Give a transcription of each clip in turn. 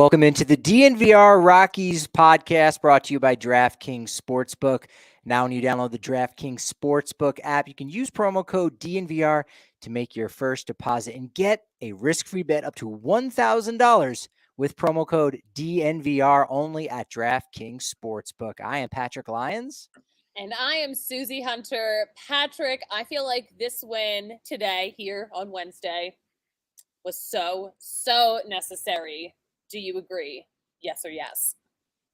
Welcome into the DNVR Rockies podcast brought to you by DraftKings Sportsbook. Now, when you download the DraftKings Sportsbook app, you can use promo code DNVR to make your first deposit and get a risk-free bet up to $1,000 with promo code DNVR only at DraftKings Sportsbook. I am Patrick Lyons. And I am Susie Hunter. Patrick, I feel like this win today here on Wednesday was so necessary. Do you agree? Yes or yes?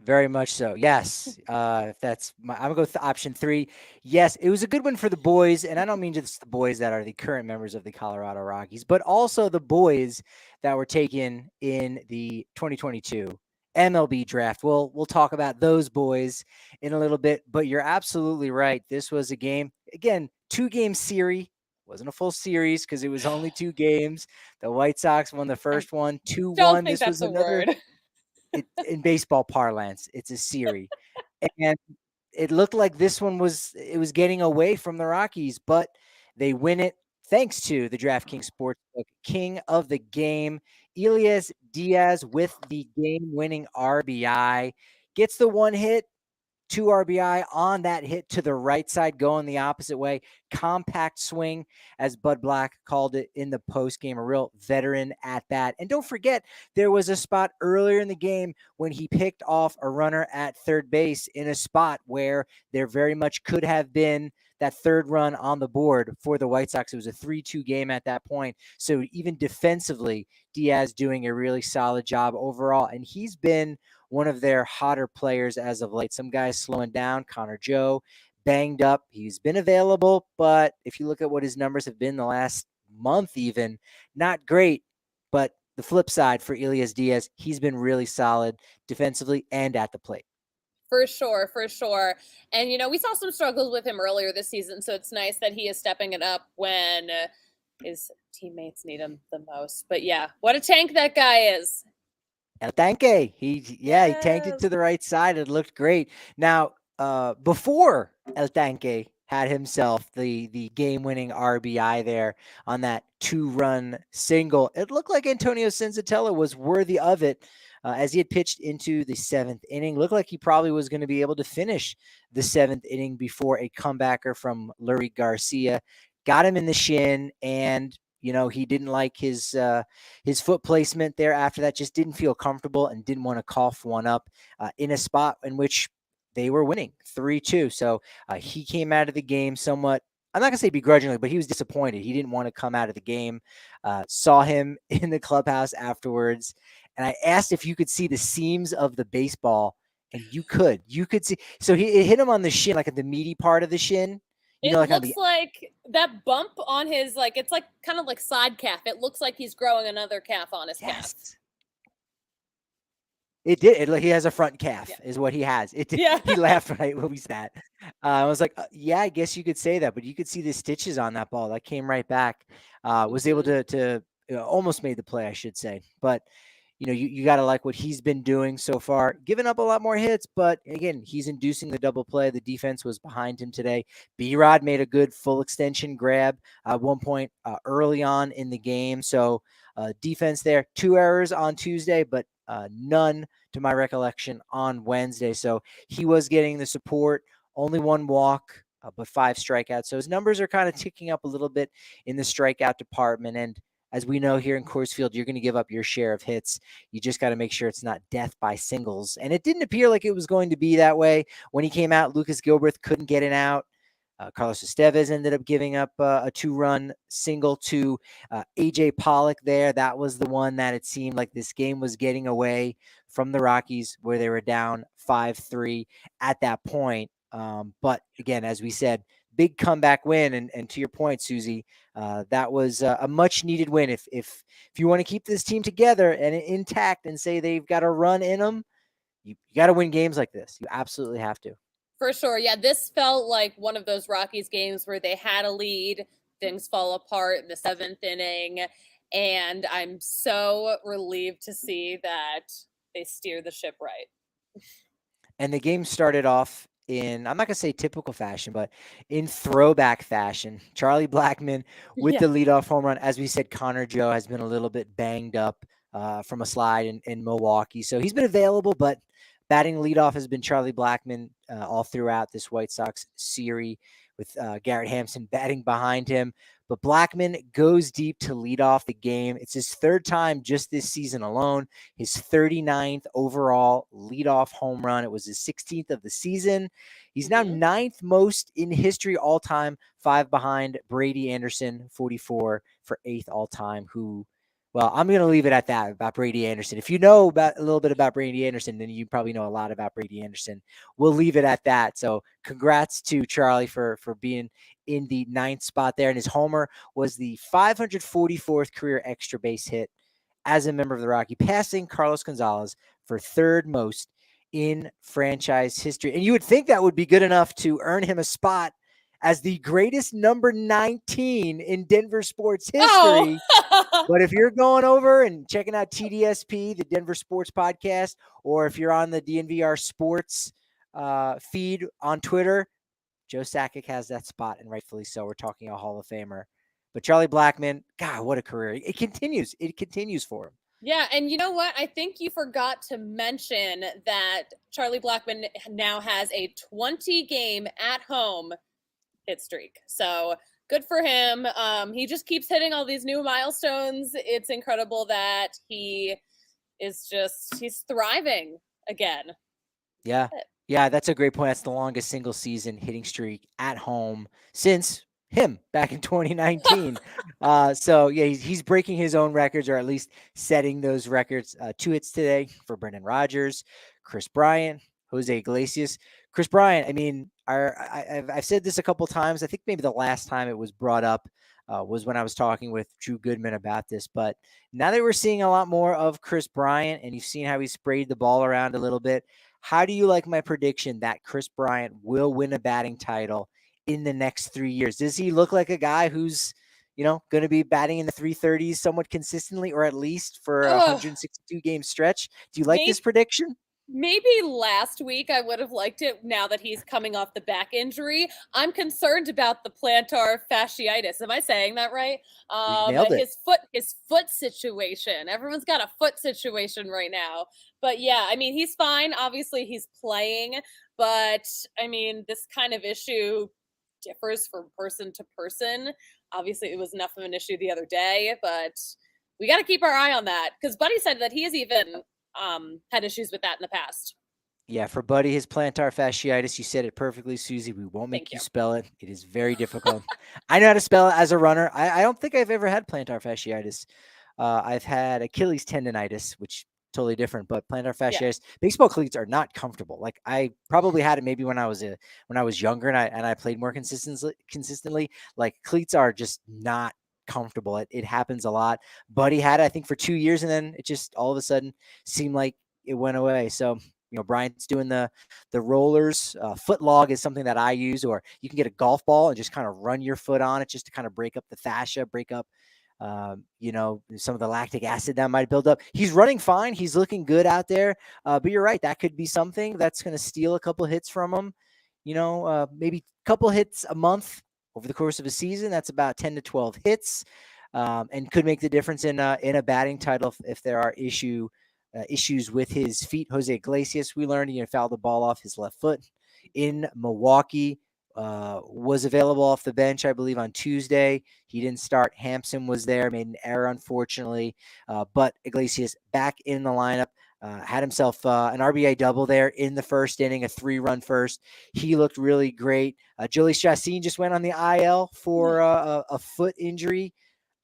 Very much so. Yes. If that's I'm gonna go with option 3. Yes, it was a good one for the boys, and I don't mean just the boys that are the current members of the Colorado Rockies, but also the boys that were taken in the 2022 MLB draft. We'll talk about those boys in a little bit, but you're absolutely right. This was a game, again, 2-game series. Wasn't a full series because it was only 2 games. The White Sox won the first one, 2-1. Don't think this that's was a another word. in baseball parlance, it's a series. And it looked like this one was getting away from the Rockies, but they win it thanks to the DraftKings Sportsbook king of the game, Elias Díaz, with the game-winning RBI. Gets the one hit, 2 RBI on that hit to the right side, going the opposite way. Compact swing, as Bud Black called it in the postgame, a real veteran at bat. And don't forget, there was a spot earlier in the game when he picked off a runner at third base in a spot where there very much could have been that third run on the board for the White Sox. It was a 3-2 game at that point. So even defensively, Díaz doing a really solid job overall. And he's been one of their hotter players as of late. Some guys slowing down. Connor Joe, banged up. He's been available, but if you look at what his numbers have been the last month even, not great. But the flip side for Elias Díaz, he's been really solid defensively and at the plate. For sure. And, we saw some struggles with him earlier this season, so it's nice that he is stepping it up when his teammates need him the most. But, yeah, what a tank that guy is. El Tanque. He tanked it to the right side. It looked great. Now, before El Tanque had himself the game-winning RBI there on that 2-run single, it looked like Antonio Senzatella was worthy of it as he had pitched into the 7th inning. Looked like he probably was going to be able to finish the 7th inning before a comebacker from Lurie Garcia got him in the shin, and he didn't like his foot placement there after that, just didn't feel comfortable and didn't want to cough one up in a spot in which they were winning 3-2. So he came out of the game somewhat, I'm not going to say begrudgingly, but he was disappointed. He didn't want to come out of the game. Saw him in the clubhouse afterwards, and I asked if you could see the seams of the baseball, and you could see. So it hit him on the shin, like at the meaty part of the shin. It looks like that bump on his, it's like kind of like side calf. It looks like he's growing another calf on his calf. It did. He has a front calf is what he has. It did. Yeah. He laughed right when we said that. I was like, yeah, I guess you could say that, but you could see the stitches on that ball that came right back. Was able to almost made the play, I should say. But, you got to like what he's been doing so far, giving up a lot more hits, but again, he's inducing the double play. The defense was behind him today. B-Rod made a good full extension grab at one point early on in the game. So defense there, 2 errors on Tuesday, but none to my recollection on Wednesday. So he was getting the support, only 1 walk, but 5 strikeouts. So his numbers are kind of ticking up a little bit in the strikeout department. And as we know here in Coors Field, you're going to give up your share of hits. You just got to make sure it's not death by singles. And it didn't appear like it was going to be that way. When he came out, Lucas Gilbert couldn't get it out. Carlos Estevez ended up giving up a 2-run single to A.J. Pollock there. That was the one that it seemed like this game was getting away from the Rockies, where they were down 5-3 at that point. But again, as we said, big comeback win. And to your point, Susie, that was a much needed win. If you want to keep this team together and intact and say they've got a run in them, you got to win games like this. You absolutely have to. For sure. Yeah, this felt like one of those Rockies games where they had a lead, things fall apart in the 7th inning, and I'm so relieved to see that they steer the ship right. And the game started off in, I'm not going to say typical fashion, but in throwback fashion. Charlie Blackmon with the leadoff home run. As we said, Connor Joe has been a little bit banged up from a slide in Milwaukee. So he's been available, but batting leadoff has been Charlie Blackmon all throughout this White Sox series, with Garrett Hampson batting behind him. But Blackmon goes deep to lead off the game. It's his third time just this season alone. His 39th overall leadoff home run. It was his 16th of the season. He's now ninth most in history all time, 5 behind Brady Anderson, 44 for 8th all time, who, well, I'm going to leave it at that about Brady Anderson. If you know about a little bit about Brady Anderson, then you probably know a lot about Brady Anderson. We'll leave it at that. So congrats to Charlie for being in the 9th spot there. And his homer was the 544th career extra base hit as a member of the Rocky, passing Carlos Gonzalez for 3rd most in franchise history. And you would think that would be good enough to earn him a spot as the greatest number 19 in Denver sports history. Oh. But if you're going over and checking out TDSP, the Denver Sports Podcast, or if you're on the DNVR Sports feed on Twitter, Joe Sakic has that spot, and rightfully so. We're talking a Hall of Famer. But Charlie Blackmon, God, what a career. It continues. It continues for him. Yeah, and you know what? I think you forgot to mention that Charlie Blackmon now has a 20-game at-home hit streak. So good for him. He just keeps hitting all these new milestones. It's incredible that he's thriving again. Yeah. Yeah, that's a great point. That's the longest single season hitting streak at home since him back in 2019. So yeah, he's breaking his own records, or at least setting those records. 2 hits today for Brendan Rodgers, Chris Bryant, Jose Iglesias. Chris Bryant, I mean, I've said this a couple times. I think maybe the last time it was brought up was when I was talking with Drew Goodman about this. But now that we're seeing a lot more of Chris Bryant, and you've seen how he sprayed the ball around a little bit, how do you like my prediction that Chris Bryant will win a batting title in the next 3 years? Does he look like a guy who's, going to be batting in the 330s somewhat consistently, or at least for a 162 game stretch? Do you like this prediction? Maybe last week I would have liked it. Now that he's coming off the back injury, I'm concerned about the plantar fasciitis. Am I saying that right? Nailed it. His foot situation. Everyone's got a foot situation right now. But yeah, I mean, he's fine. Obviously, he's playing. But I mean, this kind of issue differs from person to person. Obviously, it was enough of an issue the other day, but we got to keep our eye on that, because Buddy said that he has even had issues with that in the past. Yeah, for Buddy, his plantar fasciitis, you said it perfectly, Susie. We won't make you spell it. It is very difficult. I know how to spell it as a runner. I don't think I've ever had plantar fasciitis. I've had Achilles tendonitis, which totally different, but plantar fasciitis. Yeah. Baseball cleats are not comfortable. Like, I probably had it maybe when I was younger and I played more consistently. Like, cleats are just not comfortable. It happens a lot. Buddy had it, I think, for 2 years, and then it just all of a sudden seemed like it went away. So, Bryant's doing the rollers. Foot log is something that I use, or you can get a golf ball and just kind of run your foot on it just to kind of break up the fascia, break up, some of the lactic acid that might build up. He's running fine. He's looking good out there. But you're right. That could be something that's going to steal a couple hits from him. Maybe a couple hits a month over the course of a season. That's about 10 to 12 hits, and could make the difference in a batting title if there are issues with his feet. Jose Iglesias, we learned, fouled the ball off his left foot in Milwaukee. Was available off the bench, I believe, on Tuesday. He didn't start. Hampson was there, made an error, unfortunately. But Iglesias back in the lineup. Had himself an RBI double there in the first inning, a 3-run first. He looked really great. Jolie Chassin just went on the IL for a foot injury.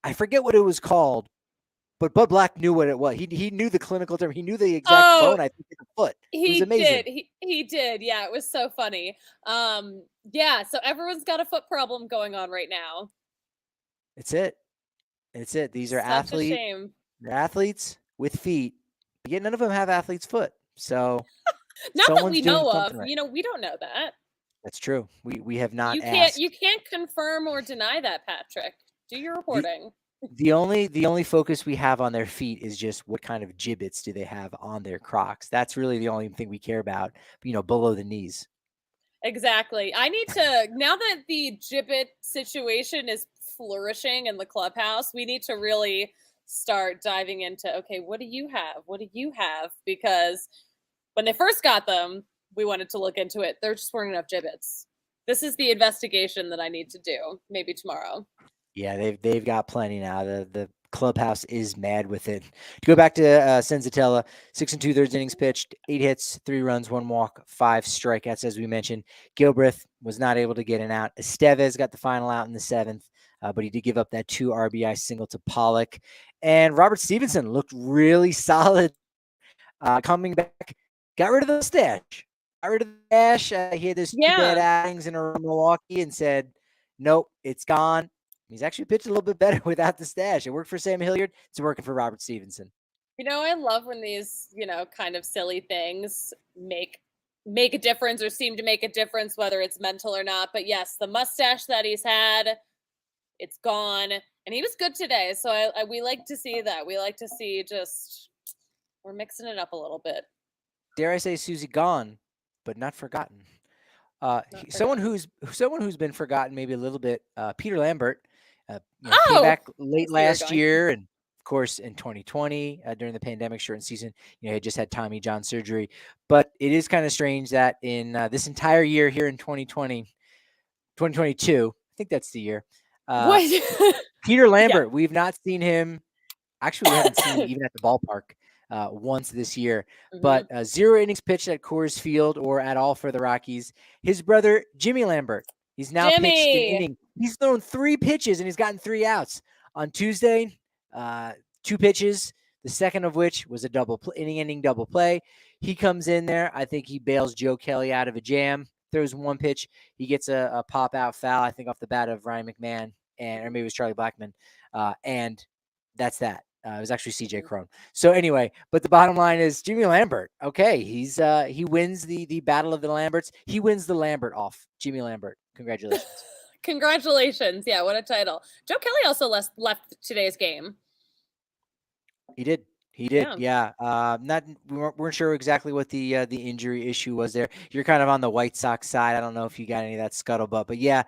I forget what it was called, but Bud Black knew what it was. He knew the clinical term. He knew the exact bone, I think, in the foot. It was amazing. He did. Yeah, it was so funny. Yeah, so everyone's got a foot problem going on right now. It's it. These are athletes. They're athletes with feet. Yet none of them have athlete's foot. So not that we know of. Right. We don't know that. That's true. We have not. You can't confirm or deny that, Patrick. Do your reporting. The only focus we have on their feet is just what kind of gibbets do they have on their Crocs. That's really the only thing we care about, below the knees. Exactly. I need to, now that the gibbet situation is flourishing in the clubhouse, we need to really start diving into, okay, what do you have? What do you have? Because when they first got them, we wanted to look into it. There just weren't enough gibbets. This is the investigation that I need to do, maybe tomorrow. Yeah, they've got plenty now. The clubhouse is mad with it. To go back to Senzatella, 6 2/3 innings pitched, 8 hits, 3 runs, 1 walk, 5 strikeouts, as we mentioned. Gilbreth was not able to get an out. Estevez got the final out in the 7th, but he did give up that 2 RBI single to Pollock. And Robert Stevenson looked really solid coming back. Got rid of the stash. Got rid of the stash. He had those 2 bad outings in a row in Milwaukee and said, nope, it's gone. He's actually pitched a little bit better without the stash. It worked for Sam Hilliard. It's working for Robert Stevenson. I love when these, kind of silly things make a difference or seem to make a difference, whether it's mental or not. But yes, the mustache that he's had, it's gone. And he was good today. So we like to see that. We like to see we're mixing it up a little bit. Dare I say, Susie, gone, but not forgotten. Someone who's been forgotten maybe a little bit, Peter Lambert. Came back late last year, and of course in 2020 during the pandemic shortened season, he had just had Tommy John surgery. But it is kind of strange that in this entire year here in 2022, I think that's the year. Peter Lambert, we've not seen him. Actually, we haven't seen him even at the ballpark once this year. But 0 innings pitched at Coors Field or at all for the Rockies. His brother, Jimmy Lambert, he's now pitched an inning. He's thrown 3 pitches and he's gotten 3 outs. On Tuesday, 2 pitches, the second of which was a inning double play. He comes in there. I think he bails Joe Kelly out of a jam, throws 1 pitch. He gets a pop-out foul, I think, off the bat of Ryan McMahon, or maybe it was Charlie Blackmon. And that's that. It was actually CJ Cron. So anyway, but the bottom line is Jimmy Lambert. Okay, he wins the battle of the Lamberts. He wins the Lambert off Jimmy Lambert. Congratulations. Congratulations. Yeah, what a title. Joe Kelly also left today's game. He did. Yeah. We weren't sure exactly what the injury issue was there. You're kind of on the White Sox side. I don't know if you got any of that scuttlebutt, but yeah,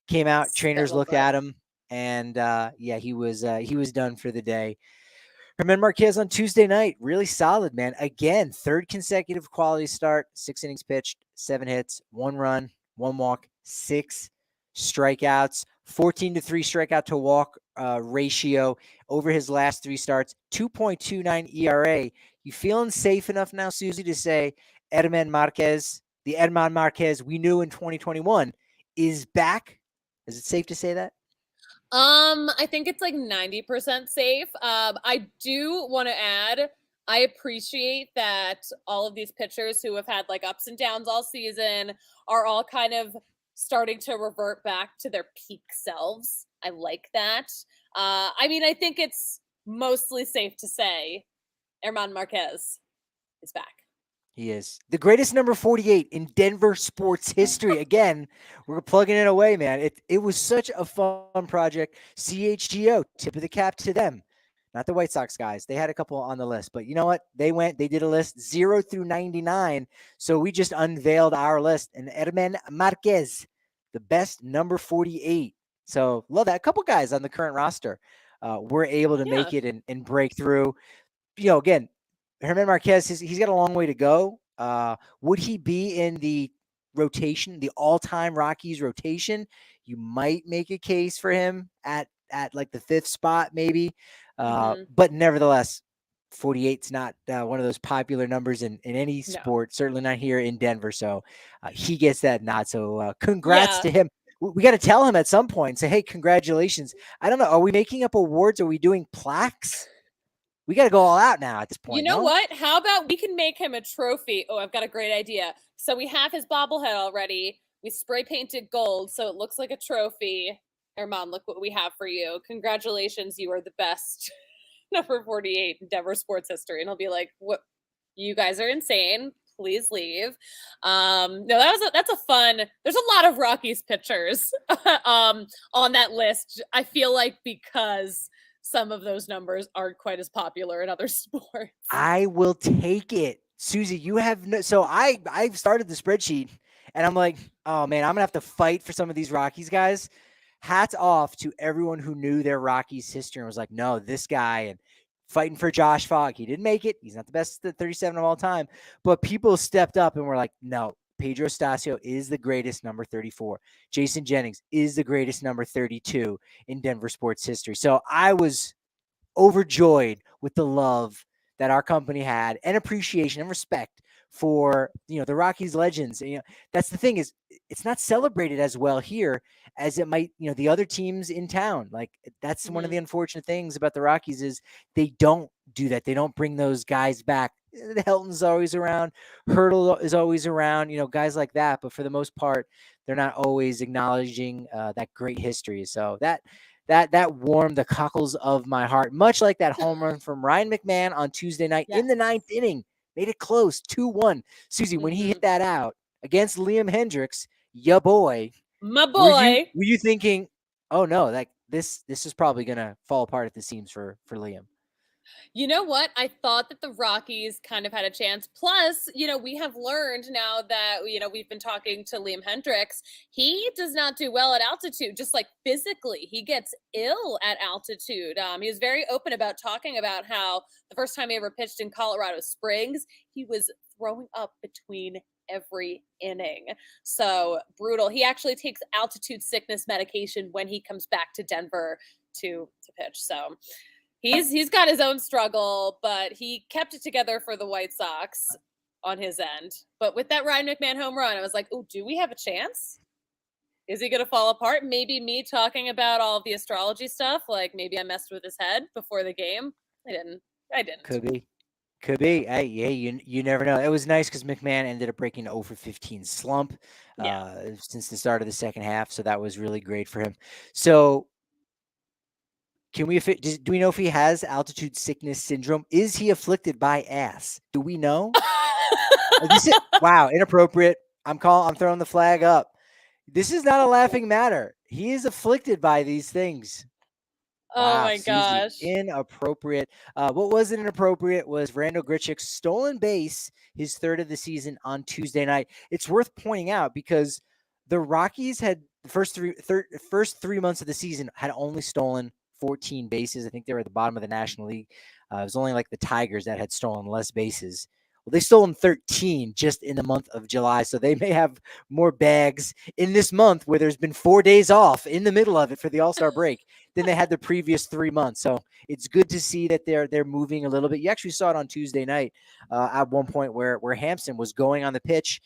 came out. Trainers looked at him, and he was done for the day. German Marquez on Tuesday night, really solid, man. Again, 3rd consecutive quality start, 6 innings pitched, 7 hits, 1 run, 1 walk, 6 strikeouts, 14-3 strikeout to walk ratio over his last 3 starts, 2.29 ERA. You feeling safe enough now, Susie, to say German Marquez, the German Marquez we knew in 2021, is back? Is it safe to say that? I think it's like 90% safe. I do want to add, I appreciate that all of these pitchers who have had like ups and downs all season are all kind of starting to revert back to their peak selves. I like that. I think it's mostly safe to say German Marquez is back. He is the greatest number 48 in Denver sports history. Again, we're plugging it away, man. It was such a fun project. CHGO, tip of the cap to them. Not the White Sox guys. They had a couple on the list, but you know what? They did a list 0 through 99. So we just unveiled our list, and German Marquez, the best number 48. So love that. A couple guys on the current roster were able to make it and break through. Again, German Marquez, he's got a long way to go. Would he be in the rotation, the all-time Rockies rotation? You might make a case for him at like the 5th spot, maybe. But nevertheless, 48's not one of those popular numbers in any sport, certainly not here in Denver. So he gets that nod. So congrats to him. We got to tell him at some point, say, hey, congratulations. I don't know. Are we making up awards? Are we doing plaques? We got to go all out now at this point. You know what? How about we can make him a trophy? Oh, I've got a great idea. So we have his bobblehead already. We spray painted gold so it looks like a trophy. Herman, look what we have for you. Congratulations. You are the best number 48 in Denver sports history. And he'll be like, what? You guys are insane. Please leave. No, that's a fun. There's a lot of Rockies pitchers on that list. I feel like because some of those numbers aren't quite as popular in other sports. I will take it. Susie, you have no, so I've started the spreadsheet and I'm like, oh man, I'm gonna have to fight for some of these Rockies guys. Hats off to everyone who knew their Rockies history and was like, no, this guy, and fighting for Josh Fogg. He didn't make it. He's not the best at 37 of all time, but people stepped up and were like, no, Pedro Stasio is the greatest number 34. Jason Jennings is the greatest number 32 in Denver sports history. So I was overjoyed with the love that our company had and appreciation and respect for the Rockies legends. That's the thing, is it's not celebrated as well here as it might the other teams in town. Like, that's one of the unfortunate things about the Rockies, is they don't do that. They don't bring those guys back. The Helton's always around, Hurdle is always around, guys like that, but for the most part they're not always acknowledging that great history. So that warmed the cockles of my heart, much like that home run from Ryan McMahon on Tuesday night in the 9th inning. Made it close, 2-1. Susie, when he hit that out against Liam Hendricks, ya boy. My boy. Were you thinking, oh no, like this is probably gonna fall apart at the seams for Liam? You know what? I thought that the Rockies kind of had a chance. Plus, we have learned now that, we've been talking to Liam Hendricks. He does not do well at altitude, just like physically. He gets ill at altitude. He was very open about talking about how the first time he ever pitched in Colorado Springs, he was throwing up between every inning. So brutal. He actually takes altitude sickness medication when he comes back to Denver to pitch. So he's got his own struggle, but he kept it together for the White Sox on his end. But with that Ryan McMahon home run, I was like, oh, do we have a chance? Is he going to fall apart? Maybe me talking about all of the astrology stuff, like maybe I messed with his head before the game. I didn't. Could be. Hey, you never know. It was nice because McMahon ended up breaking 0 for 15 slump since the start of the second half, so that was really great for him. So, do we know if he has altitude sickness syndrome? Is he afflicted by ass? Do we know? Wow, inappropriate. I'm throwing the flag up. This is not a laughing matter. He is afflicted by these things. Oh my gosh. Susie, inappropriate. What wasn't inappropriate was Randall Grichuk's stolen base, his third of the season on Tuesday night. It's worth pointing out because the Rockies had the first three months of the season had only stolen 14 bases. I think they were at the bottom of the National League. It was only like the Tigers that had stolen less bases. Well, they stolen 13 just in the month of July, so they may have more bags in this month where there's been 4 days off in the middle of it for the All-Star break than they had the previous 3 months. So it's good to see that they're moving a little bit. You actually saw it on Tuesday night at one point where Hampson was going on the pitch.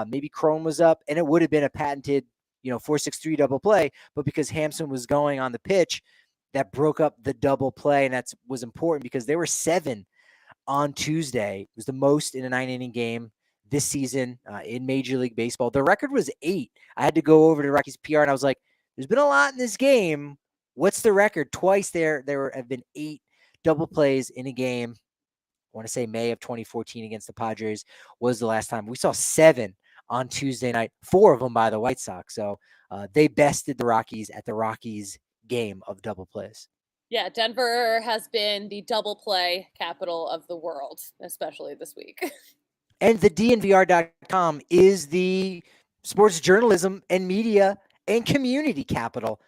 Maybe Cron was up, and it would have been a patented 4-6-3 double play, but because Hampson was going on the pitch, that broke up the double play, and that was important because there were 7 on Tuesday. It was the most in a 9-inning game this season in Major League Baseball. The record was 8. I had to go over to Rockies PR, and I was like, there's been a lot in this game. What's the record? Twice there have been 8 double plays in a game. I want to say May of 2014 against the Padres was the last time. We saw 7 on Tuesday night, 4 of them by the White Sox. So they bested the Rockies at the Rockies game of double plays. Yeah, Denver has been the double play capital of the world, especially this week. And the DNVR.com is the sports journalism and media and community capital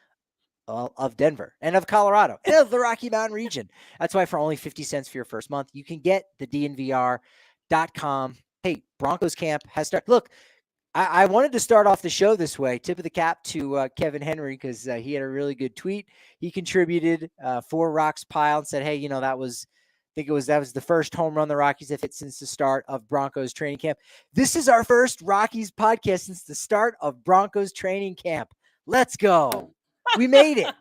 of Denver and of Colorado and of the Rocky Mountain region. That's why for only 50 cents for your first month, you can get the DNVR.com. Hey, Broncos camp has started. Look, I wanted to start off the show this way. Tip of the cap to Kevin Henry because he had a really good tweet. He contributed for Rock's Pile and said, "Hey, that was the first home run the Rockies have hit since the start of Broncos training camp. This is our first Rockies podcast since the start of Broncos training camp. Let's go! We made it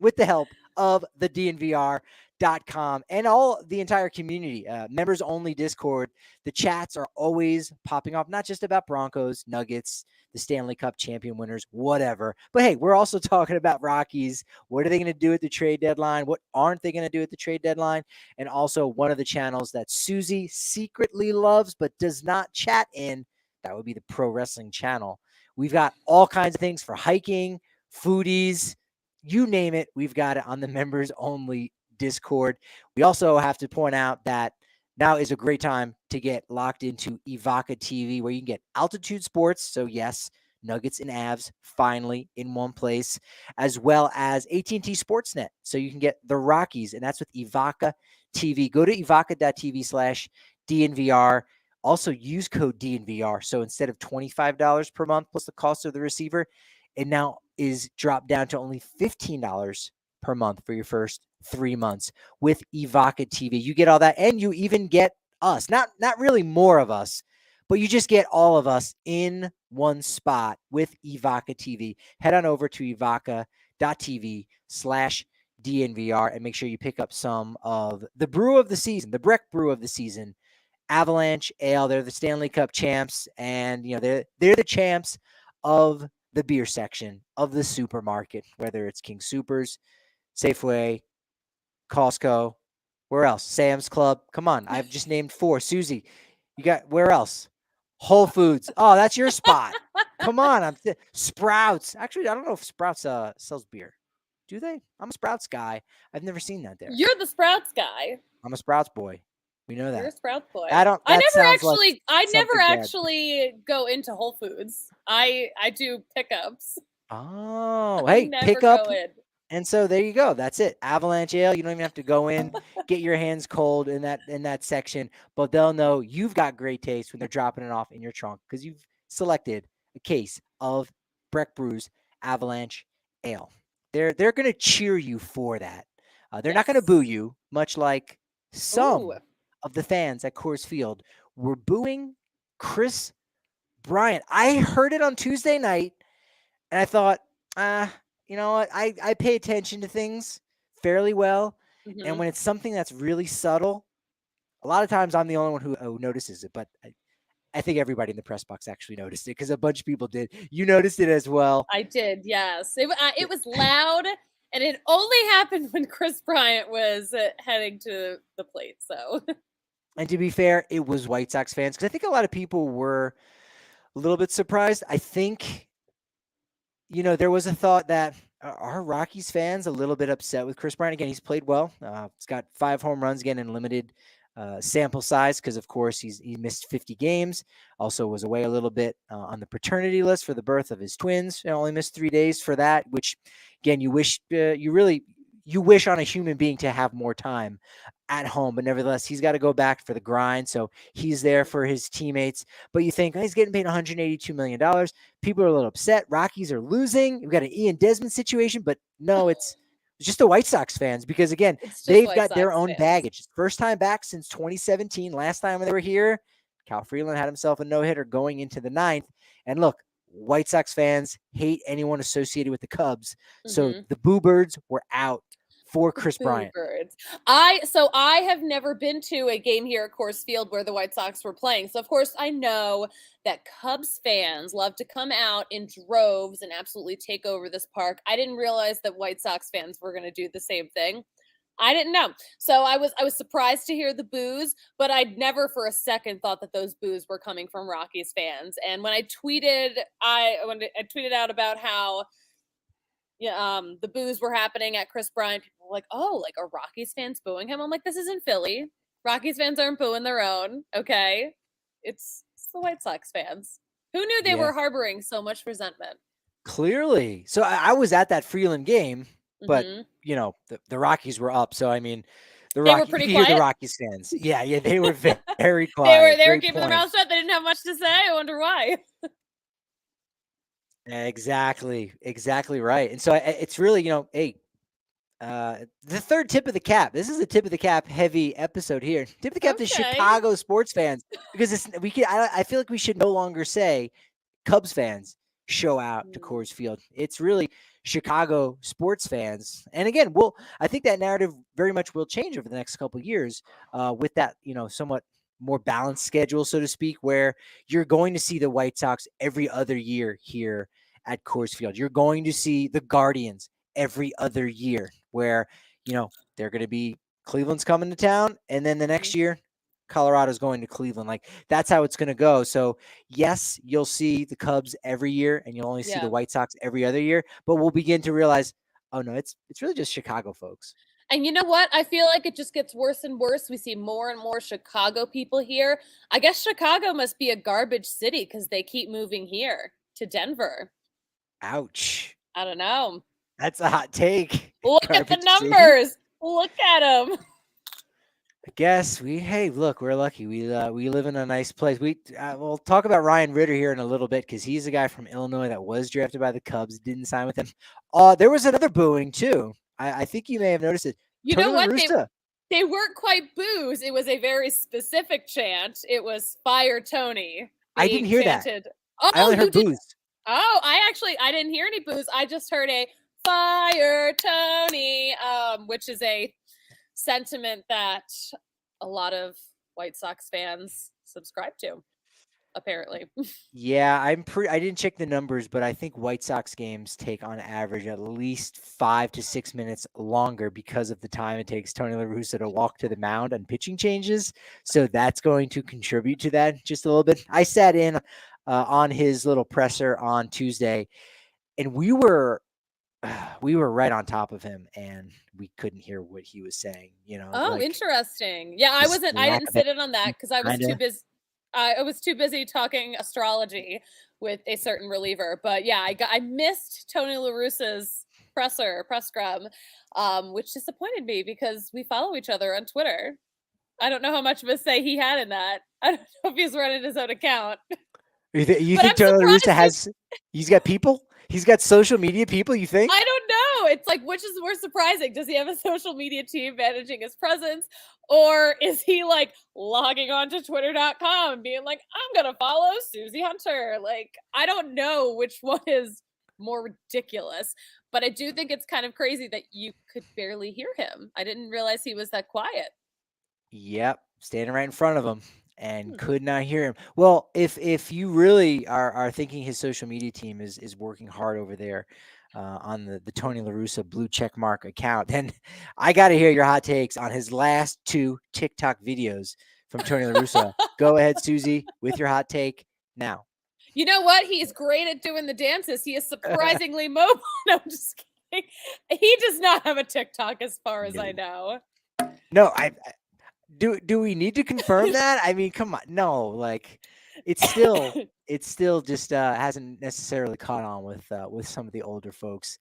with the help of the DNVR.com and all the entire community, members only Discord. The chats are always popping off, not just about Broncos, Nuggets, the Stanley Cup champion winners, whatever. But hey, we're also talking about Rockies. What are they going to do at the trade deadline? What aren't they going to do at the trade deadline? And also one of the channels that Susie secretly loves but does not chat in, that would be the Pro Wrestling channel. We've got all kinds of things for hiking, foodies, you name it, we've got it on the members only Discord. We also have to point out that now is a great time to get locked into Evoca TV, where you can get altitude sports. So yes, Nuggets and Avs finally in one place, as well as AT&T Sportsnet. So you can get the Rockies, and that's with Evoca TV. Go to evoca.tv/DNVR. Also use code DNVR. So instead of $25 per month plus the cost of the receiver, it now is dropped down to only $15 per month for your first 3 months with Evoca TV. You get all that, and you even get us. Not really more of us, but you just get all of us in one spot with Evoca TV. Head on over to evoca.tv/DNVR and make sure you pick up some of the brew of the season, the Breck brew of the season, Avalanche Ale. They're the Stanley Cup champs, and they're the champs of the beer section of the supermarket, whether it's King Soopers, Safeway, Costco, where else? Sam's Club. Come on, I've just named 4. Susie, you got where else? Whole Foods. Oh, that's your spot. Come on, Sprouts. Actually, I don't know if Sprouts sells beer. Do they? I'm a Sprouts guy. I've never seen that there. You're the Sprouts guy. I'm a Sprouts boy. We know that. You're a Sprouts boy. I never actually go into Whole Foods. I do pickups. Oh, hey, pick up. And so there you go. That's it. Avalanche Ale. You don't even have to go in, get your hands cold in that section, but they'll know you've got great taste when they're dropping it off in your trunk because you've selected a case of Breck Brew's Avalanche Ale. They're going to cheer you for that. They're not going to boo you, much like some of the fans at Coors Field were booing Kris Bryant. I heard it on Tuesday night, and I thought, you know what? I pay attention to things fairly well. Mm-hmm. And when it's something that's really subtle, a lot of times I'm the only one who notices it. But I think everybody in the press box actually noticed it because a bunch of people did. You noticed it as well. I did, yes. It was loud, and it only happened when Kris Bryant was heading to the plate. So, and to be fair, it was White Sox fans because I think a lot of people were a little bit surprised. I think, there was a thought that are Rockies fans a little bit upset with Kris Bryant? Again, he's played well. He's got 5 home runs again in limited sample size because, of course, he missed 50 games. Also was away a little bit on the paternity list for the birth of his twins. Only missed 3 days for that, which, again, you wish on a human being to have more time at home, but nevertheless, he's got to go back for the grind. So he's there for his teammates, but you think he's getting paid $182 million. People are a little upset. Rockies are losing. We've got an Ian Desmond situation, but no, it's just the White Sox fans because, again, they've got their own baggage. First time back since 2017. Last time when they were here, Cal Freeland had himself a no-hitter going into the 9th. And look, White Sox fans hate anyone associated with the Cubs. So the Boo Birds were out for Kris Bryant. I have never been to a game here at Coors Field where the White Sox were playing. So, of course, I know that Cubs fans love to come out in droves and absolutely take over this park. I didn't realize that White Sox fans were going to do the same thing. I didn't know. So I was surprised to hear the boos, but I'd never for a second thought that those boos were coming from Rockies fans. And when I tweeted out about how the boos were happening at Kris Bryant, people were like, oh, like are Rockies fans booing him? I'm like, this isn't Philly. Rockies fans aren't booing their own. Okay. It's the White Sox fans. Who knew they were harboring so much resentment? Clearly. So I was at that Freeland game, but the Rockies were up. So I mean, they were pretty quiet. The Rockies fans. Yeah, they were very quiet. They were keeping their mouths shut. They didn't have much to say. I wonder why. Exactly right. And so it's really, the third tip of the cap. This is a tip of the cap heavy episode here. Tip of the cap to Chicago sports fans because I feel like we should no longer say Cubs fans show out to Coors Field. It's really Chicago sports fans. And again, I think that narrative very much will change over the next couple of years with that, somewhat more balanced schedule, so to speak, where you're going to see the White Sox every other year here at Coors Field. You're going to see the Guardians every other year where, they're going to be Cleveland's coming to town. And then the next year, Colorado's going to Cleveland. Like that's how it's going to go. So yes, you'll see the Cubs every year and you'll only see the White Sox every other year, but we'll begin to realize, oh no, it's really just Chicago folks. And you know what? I feel like it just gets worse and worse. We see more and more Chicago people here. I guess Chicago must be a garbage city because they keep moving here to Denver. Ouch. I don't know. That's a hot take. Look at the numbers. Look at them. I guess look, we're lucky. We live in a nice place. We'll talk about Ryan Ritter here in a little bit because he's a guy from Illinois that was drafted by the Cubs, didn't sign with them. There was another booing too. I think you may have noticed it. You Tony know La what? Russa. They weren't quite boos. It was a very specific chant. It was "Fire Tony" I didn't being hear that. chanted. I Oh, only you heard didn't? boos. Oh, I didn't hear any boos. I just heard a "Fire Tony," which is a sentiment that a lot of White Sox fans subscribe to, apparently. Yeah, I didn't check the numbers, but I think White Sox games take on average at least 5 to 6 minutes longer because of the time it takes Tony La Russa to walk to the mound and pitching changes. So that's going to contribute to that just a little bit. I sat in on his little presser on Tuesday, and we were right on top of him, and we couldn't hear what he was saying. Oh, Like interesting. Yeah, just I lack didn't of sit in on that because I was kind too of. busy. I was too busy talking astrology with a certain reliever. But yeah, I missed Tony La Russa's press scrum, which disappointed me because we follow each other on Twitter. I don't know how much of a say he had in that. I don't know if he's running his own account. You But think I'm Tony La Russa surprised you has? He's got people. He's got social media people. You think? I don't know. It's like, which is more surprising? Does he have a social media team managing his presence? Or is he like logging on to twitter.com and being like, I'm going to follow Susie Hunter? Like, I don't know which one is more ridiculous, but I do think it's kind of crazy that you could barely hear him. I didn't realize he was that quiet. Yep, standing right in front of him and Hmm. could not hear him. Well, if you really are thinking his social media team is working hard over there on the Tony La Russa blue check mark account, then I got to hear your hot takes on his last two TikTok videos from Tony La Russa. Go ahead, Susie, with your hot take now. You know what? He's great at doing the dances. He is surprisingly mobile. No, I'm just kidding. He does not have a TikTok as far as I No, know. no, do we need to confirm that? I mean, come on. No, like it's still just hasn't necessarily caught on with some of the older folks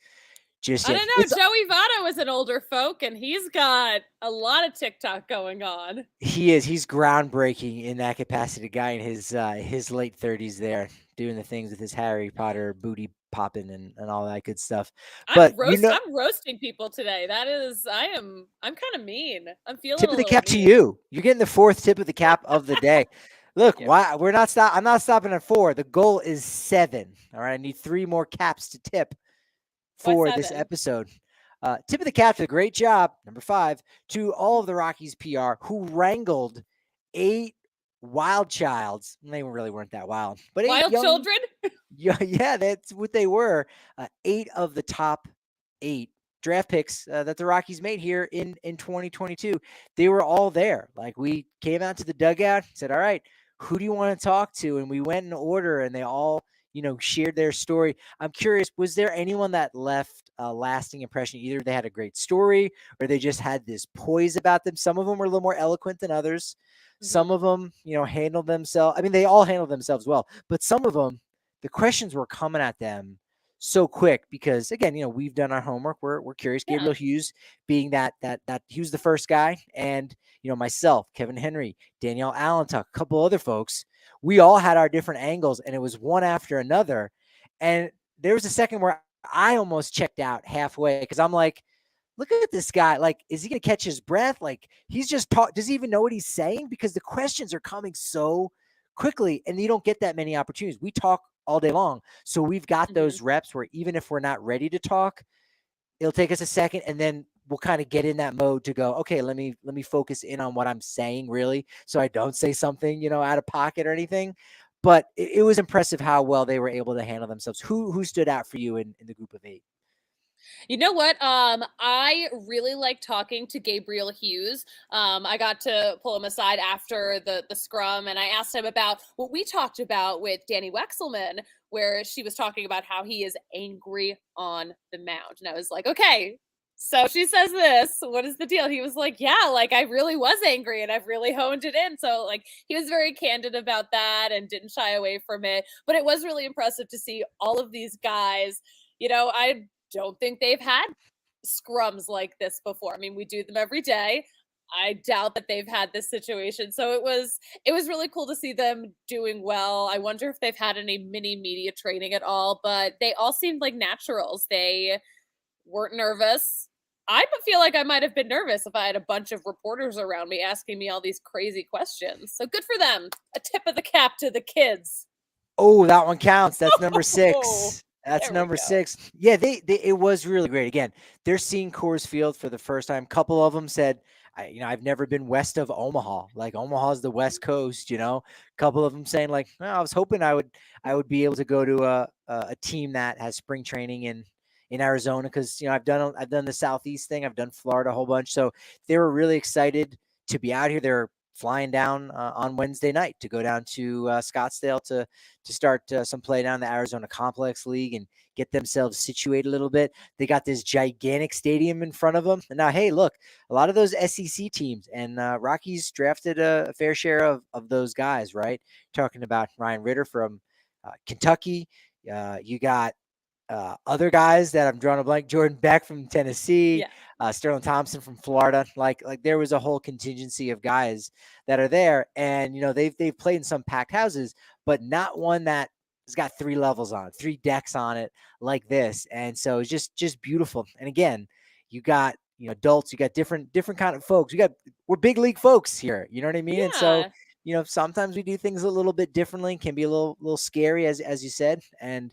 just I yet. don't know. Joey Votto is an older folk, and he's got a lot of TikTok going on. He's groundbreaking in that capacity. Guy in his late 30s there doing the things with his Harry Potter booty popping and all that good stuff. But I'm roasting people today. I'm kind of mean. I'm feeling tip a of the little cap to mean. you. You're getting the fourth tip of the cap of the day. Thank Look, you. why I'm not stopping at 4. The goal is 7. All right. I need 3 more caps to tip Why for this 7? episode. Tip of the cap, a great job, number 5, to all of the Rockies PR who wrangled 8 wild childs. They really weren't that wild, but 8 Wild young. children? Yeah, that's what they were. 8 of the top 8 draft picks that the Rockies made here in 2022. They were all there. Like we came out to the dugout, said, "All right, who do you want to talk to?" And we went in order, and they all shared their story. I'm curious, was there anyone that left a lasting impression? Either they had a great story, or they just had this poise about them. Some of them were a little more eloquent than others. Some Mm-hmm. of them, handled themselves. I mean, they all handled themselves well, but some of them, the questions were coming at them so quick because again, we've done our homework. We're curious. Yeah. Gabriel Hughes being that he was the first guy, and myself, Kevin Henry, Danielle Allentuck, a couple other folks. We all had our different angles, and it was one after another. And there was a second where I almost checked out halfway because I'm like, look at this guy. Like, is he going to catch his breath? Like, he's just does he even know what he's saying? Because the questions are coming so quickly, and you don't get that many opportunities. We talk all day long, so we've got Mm-hmm. those reps where even if we're not ready to talk, it'll take us a second, and then we'll kind of get in that mode to go, okay, let me focus in on what I'm saying, really, so I don't say something out of pocket or anything. But it was impressive how well they were able to handle themselves. Who stood out for you in the group of 8? You know what? I really like talking to Gabriel Hughes. I got to pull him aside after the scrum, and I asked him about what we talked about with Danny Wexelman, where she was talking about how he is angry on the mound, and I was like, okay. So she says this. What is the deal? He was like, yeah, like I really was angry and I've really honed it in. So, like, he was very candid about that and didn't shy away from it. But it was really impressive to see all of these guys. I don't think they've had scrums like this before. I mean, we do them every day, I doubt that they've had this situation. So it was really cool to see them doing well. I wonder if they've had any mini media training at all, but they all seemed like naturals. They weren't nervous. I feel like I might have been nervous if I had a bunch of reporters around me asking me all these crazy questions. So good for them. A tip of the cap to the kids. Oh, that one counts. That's number Oh, 6. That's there we number go. 6. Yeah, it was really great. Again, they're seeing Coors Field for the first time. Couple of them said, I've never been west of Omaha. Like Omaha's the West Coast, Couple of them saying like, well, I was hoping I would be able to go to a team that has spring training in Arizona because I've done the Southeast thing. I've done Florida a whole bunch. So they were really excited to be out here. They're flying down on Wednesday night to go down to Scottsdale to start some play down the Arizona Complex League and get themselves situated a little bit. They got this gigantic stadium in front of them. And now, hey, look, a lot of those SEC teams and Rockies drafted a fair share of those guys, right? Talking about Ryan Ritter from Kentucky. You got other guys that I'm drawing a blank. Jordan Beck from Tennessee, Yeah. Sterling Thompson from Florida. Like there was a whole contingency of guys that are there, and they've played in some packed houses, but not one that has got 3 levels on it, 3 decks on it like this. And so it's just beautiful. And again, you got adults, you got different kind of folks. We're big league folks here. You know what I mean? And so Yeah. sometimes we do things a little bit differently. Can be a little scary, as you said, and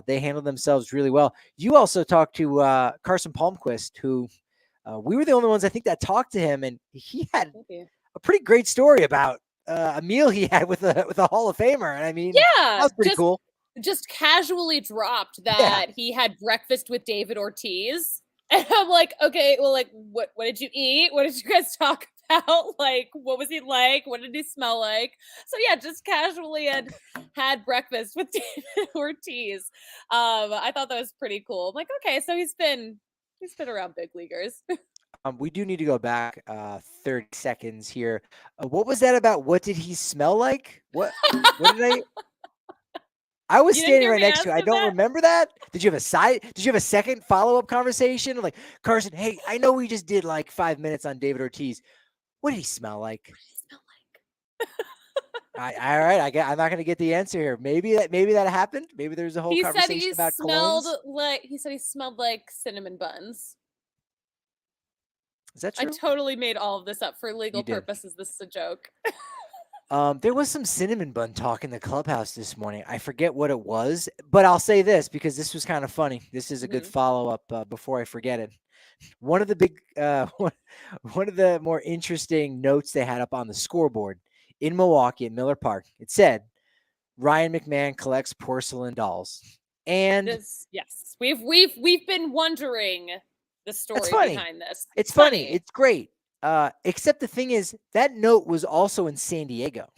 they handled themselves really well. You also talked to Carson Palmquist, who we were the only ones I think that talked to him, and he had Maybe. a pretty great story about a meal he had with a Hall of Famer. And I mean, that Yeah. was pretty cool. Just casually dropped Yeah. that he had breakfast with David Ortiz. And I'm like, okay, well, like, what did you eat? What did you guys talk about? Like, what was he like? What did he smell like? So yeah, just casually had breakfast with David Ortiz. I thought that was pretty cool. I'm like, okay, so he's been around big leaguers. We do need to go back 30 seconds here. What was that about? What did he smell like? What did I was You didn't standing hear right me next to ask it. I him don't that? remember that. Did you have a second follow-up conversation? Like, Carson, hey, I know we just did like 5 minutes on David Ortiz. What did he smell like? Smell like. All right. I'm not going to get the answer here. Maybe that happened. Maybe there's a whole conversation about colognes. He said he smelled like cinnamon buns. Is that I true? totally made all of this up for legal You did. purposes. This is a joke. There was some cinnamon bun talk in the clubhouse this morning. I forget what it was, but I'll say this because this was kind of funny. This is a good Mhm. follow-up before I forget it. One of the big, one of the more interesting notes they had up on the scoreboard in Milwaukee at Miller Park. It said, Ryan McMahon collects porcelain dolls. And Yes, we've been wondering the that's story funny. behind this. It's It's funny. funny. It's great. Except the thing is, that note was also in San Diego.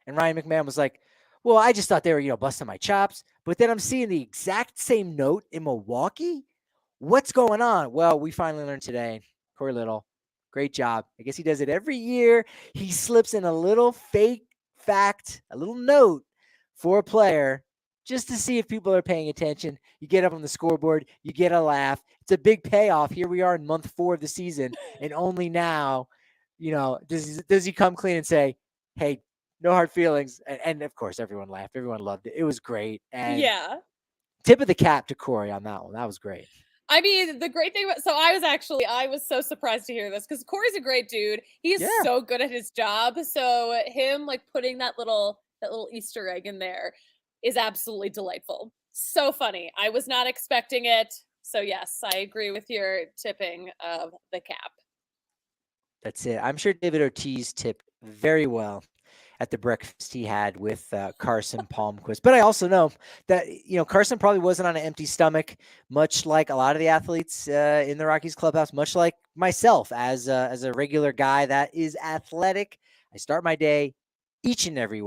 And Ryan McMahon was like, well, I just thought they were, busting my chops. But then I'm seeing the exact same note in Milwaukee. What's going on? Well, we finally learned today. Corey Little, great job. I guess he does it every year. He slips in a little fake fact, a little note for a player just to see if people are paying attention. You get up on the scoreboard, you get a laugh. It's a big payoff. Here we are in month 4 of the season, and only now, does he come clean and say, "Hey, no hard feelings," and of course, everyone laughed. Everyone loved it. It was great, and Yeah. tip of the cap to Corey on that one. That was great. I mean, the great thing about I was so surprised to hear this because Corey's a great dude. He's Yeah. so good at his job. So him like putting that little Easter egg in there is absolutely delightful. So funny. I was not expecting it. So yes, I agree with your tipping of the cap. That's it. I'm sure David Ortiz tipped very well at the breakfast he had with Carson Palmquist. But I also know that Carson probably wasn't on an empty stomach, much like a lot of the athletes in the Rockies clubhouse, much like myself as a regular guy that is athletic. I start my day each and every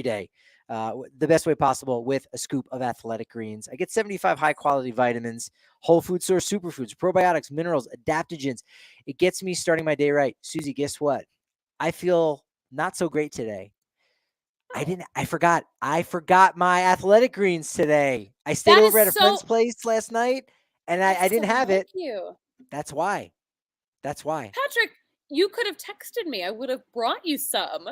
day. The best way possible with a scoop of athletic greens. I get 75 high quality vitamins, whole food source superfoods, probiotics, minerals, adaptogens. It gets me starting my day right. Susie, guess what? I feel not so great today. Oh, I forgot my athletic greens today. I stayed that over is at a friend's so place last night and I that's didn't so have like it. you. That's why. That's why. Patrick, You could have texted me. I would have brought you some.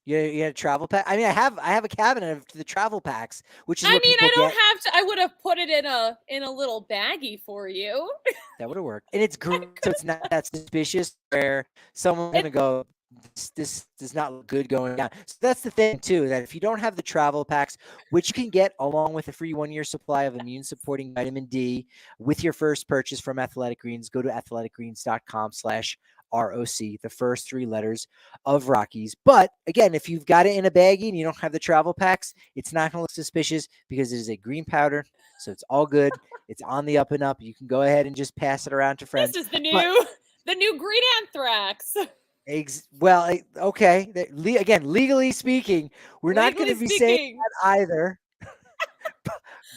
You had a travel pack. I mean, I have a cabinet of the travel packs, which is I what mean, people I get. don't have to. I would have put it in a little baggie for you. That would have worked, and it's I great, so could it's not that suspicious where someone's have. gonna go, this does not look good going down. So that's the thing too, that if you don't have the travel packs, which you can get along with a free 1 year supply of immune supporting vitamin D with your first purchase from Athletic Greens, go to athleticgreens.com/ROC, the first three letters of Rockies. But again, if you've got it in a baggie and you don't have the travel packs, it's not going to look suspicious because it is a green powder. So it's all good. It's on the up and up. You can go ahead and just pass it around to friends. This is the But new green anthrax. well, okay. Again, legally speaking, we're not going Legally to be saying speaking, that either.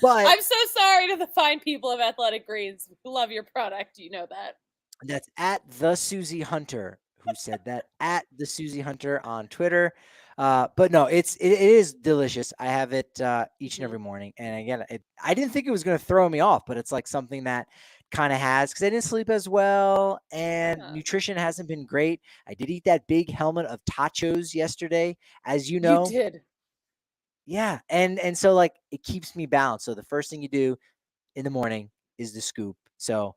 But I'm so sorry to the fine people of Athletic Greens. We love your product. You know that. that's at the Susie Hunter who said that, at the Susie Hunter on Twitter. But no, it is delicious. I have it each and Hmm. every morning, and again, I didn't think it was going to throw me off, but it's like something that kind of has, because I didn't sleep as well, and Yeah, nutrition hasn't been great. I did eat that big helmet of tachos yesterday, as you you know. did. Yeah, and so like it keeps me balanced. So the first thing you do in the morning is the scoop. So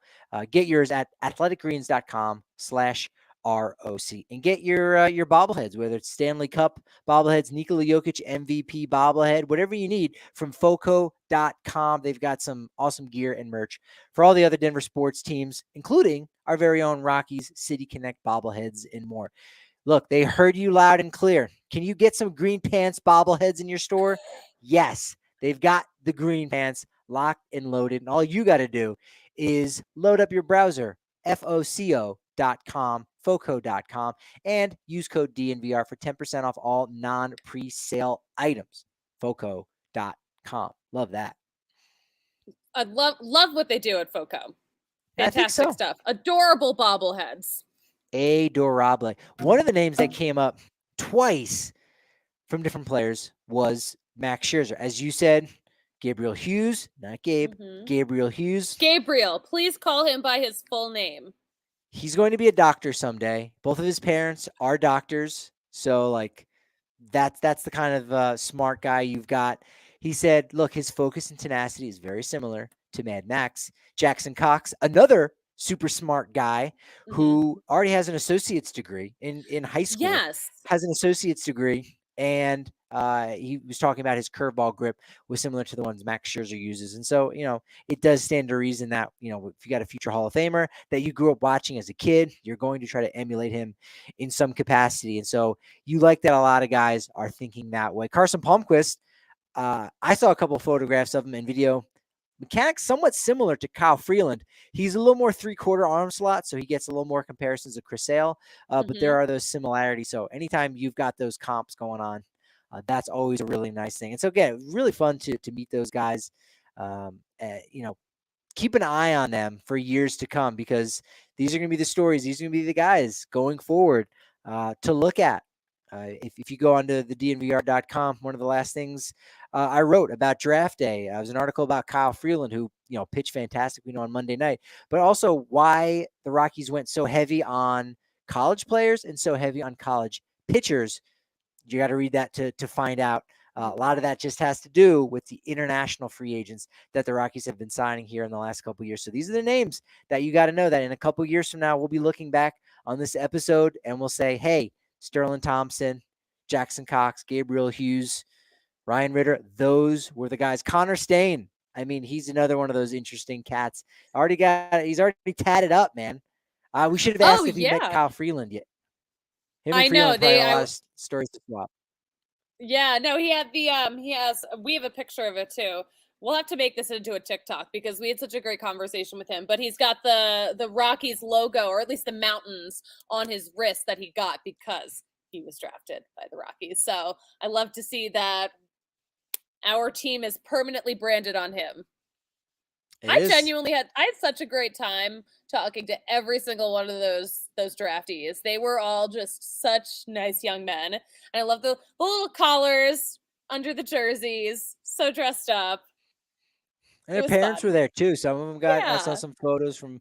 get yours at athleticgreens.com/ROC and get your bobbleheads, whether it's Stanley Cup bobbleheads, Nikola Jokic MVP bobblehead, whatever you need from Foco.com. They've got some awesome gear and merch for all the other Denver sports teams, including our very own Rockies, City Connect bobbleheads, and more. Look, they heard you loud and clear. Can you get some green pants bobbleheads in your store? Yes, they've got the green pants locked and loaded. And all you got to do is load up your browser, foco.com, and use code DNVR for 10% off all non pre sale items. Foco.com. Love that. I love what they do at Foco. I think Fantastic so. stuff. Adorable bobbleheads. Adorable. One of the names that came up twice from different players was Max Scherzer. As you said, Gabriel Hughes, not Gabe, Hmm. Gabriel Hughes. Gabriel, please call him by his full name. He's going to be a doctor someday. Both of his parents are doctors. So like that's the kind of smart guy you've got. He said, look, his focus and tenacity is very similar to Mad Max. Jackson Cox, another super smart guy Hmm. who already has an associate's degree in high school, Yes. has an associate's degree, and he was talking about his curveball grip was similar to the ones Max Scherzer uses. And so, it does stand to reason that, if you got a future Hall of Famer that you grew up watching as a kid, you're going to try to emulate him in some capacity. And so you like that a lot of guys are thinking that way. Carson Palmquist, I saw a couple of photographs of him in video. Mechanics somewhat similar to Kyle Freeland. He's a little more three-quarter arm slot, so he gets a little more comparisons of Chris Sale, but Hmm. there are those similarities. So anytime you've got those comps going on, that's always a really nice thing. And so again, really fun to meet those guys. Keep an eye on them for years to come, because these are going to be the stories. These are going to be the guys going forward to look at. If you go onto the DNVR.com, one of the last things I wrote about draft day was an article about Kyle Freeland, who pitched fantastic, on Monday night, but also why the Rockies went so heavy on college players and so heavy on college pitchers. You got to read that to find out. A lot of that just has to do with the international free agents that the Rockies have been signing here in the last couple of years. So these are the names that you got to know, that in a couple of years from now, we'll be looking back on this episode and we'll say, hey, Sterling Thompson, Jackson Cox, Gabriel Hughes, Ryan Ritter, those were the guys. Connor Stain, I mean, he's another one of those interesting cats. He's already tatted up, man. We should have Oh asked if he met yeah. Kyle Freeland yet. Him and I Freeland know. probably They have a lot I of stories to swap. Yeah, no, he had he has we have a picture of it too. We'll have to make this into a TikTok because we had such a great conversation with him. But he's got the Rockies logo, or at least the mountains, on his wrist that he got because he was drafted by the Rockies. So I love to see that our team is permanently branded on him. It is. I had such a great time talking to every single one of those draftees. They were all just such nice young men. And I love the little collars under the jerseys, so dressed up. And It their was parents fun. were there too. Some of them I saw Yeah. some photos from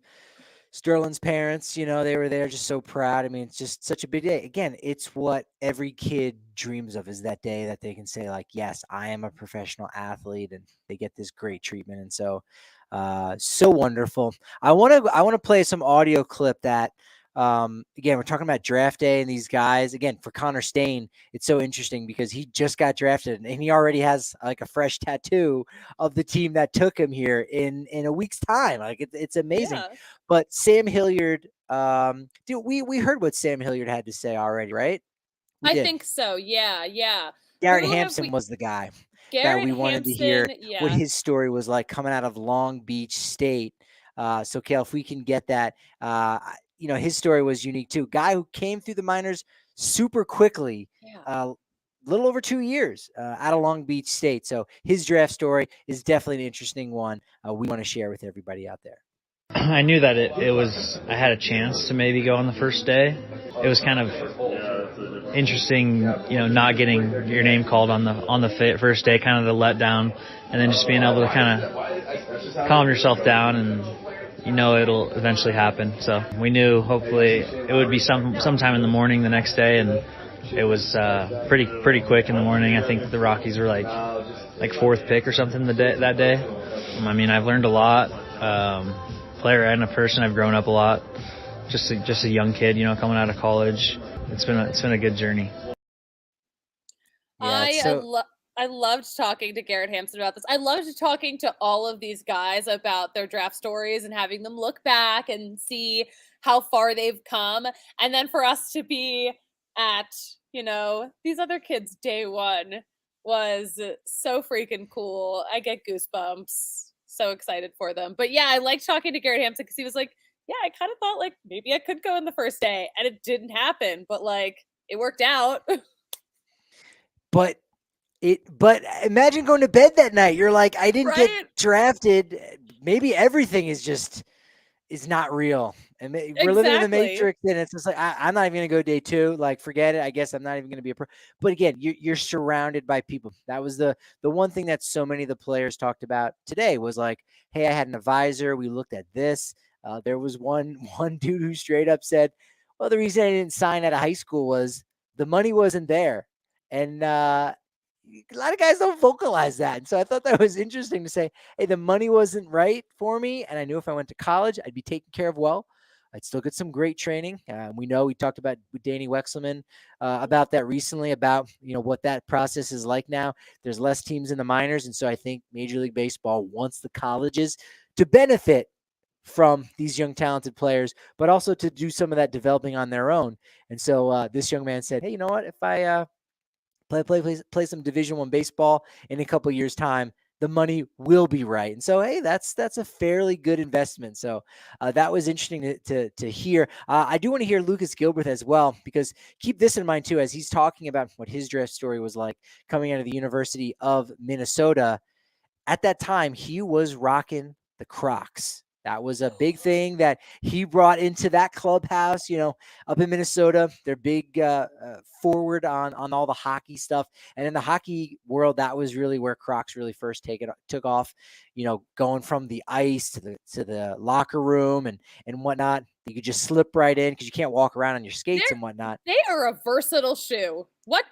Sterling's parents, they were there just so proud. I mean, it's just such a big day. Again, it's what every kid dreams of, is that day that they can say, like, yes, I am a professional athlete, and they get this great treatment. And so, so wonderful. I want to play some audio clip that, again, we're talking about draft day and these guys. Again, for Connor Stain, it's so interesting because he just got drafted and he already has like a fresh tattoo of the team that took him here in a week's time. Like, it's amazing. Yeah. But Sam Hilliard, dude, we heard what Sam Hilliard had to say already, right? I think so. Yeah. Garrett Hampson was the guy that we wanted to hear what his story was like coming out of Long Beach State. So, Kale, if we can get that, his story was unique too. Guy who came through the minors super quickly, little over 2 years out of Long Beach State. So his draft story is definitely an interesting one. We want to share with everybody out there. I knew that I had a chance to maybe go on the first day. It was kind of interesting, not getting your name called on the first day, kind of the letdown, and then just being able to kind of calm yourself down and it'll eventually happen. So we knew hopefully it would be sometime in the morning the next day, and it was pretty quick in the morning. I think the Rockies were like fourth pick or something that day. I mean, I've learned a lot. Player and a person, I've grown up a lot. Just a young kid, coming out of college. It's been a good journey. Yeah, I loved talking to Garrett Hampson about this. I loved talking to all of these guys about their draft stories and having them look back and see how far they've come. And then for us to be at, these other kids' day one was so freaking cool. I get goosebumps. So excited for them. But yeah, I liked talking to Garrett Hampson because he was like, yeah, I kind of thought like maybe I could go in the first day, and it didn't happen, but like it worked out. But imagine going to bed that night. You're like, I didn't get drafted. Maybe everything is not real. And we're living in the Matrix, and it's just like, I'm not even going to go day 2. Like, forget it. I guess I'm not even going to be a pro. But again, you're surrounded by people. That was the one thing that so many of the players talked about today was like, hey, I had an advisor. We looked at this. There was one dude who straight up said, well, the reason I didn't sign out of high school was the money wasn't there. And a lot of guys don't vocalize that. And so I thought that was interesting to say, hey, the money wasn't right for me. And I knew if I went to college, I'd be taken care of well. I'd still get some great training. We talked about with Danny Wexelman about that recently, about what that process is like now. There's less teams in the minors. And so I think Major League Baseball wants the colleges to benefit from these young talented players, but also to do some of that developing on their own. And so this young man said, hey, you know what? If I play some Division I baseball in a couple of years' time, the money will be right. And so, hey, that's a fairly good investment. So that was interesting to hear. I do want to hear Lucas Gilbert as well, because keep this in mind too, as he's talking about what his draft story was like coming out of the University of Minnesota. At that time, he was rocking the Crocs. That was a big thing that he brought into that clubhouse, up in Minnesota. They're big forward on all the hockey stuff. And in the hockey world, that was really where Crocs really first took off, going from the ice to the locker room and whatnot. You could just slip right in because you can't walk around on your skates and whatnot. They are a versatile shoe. What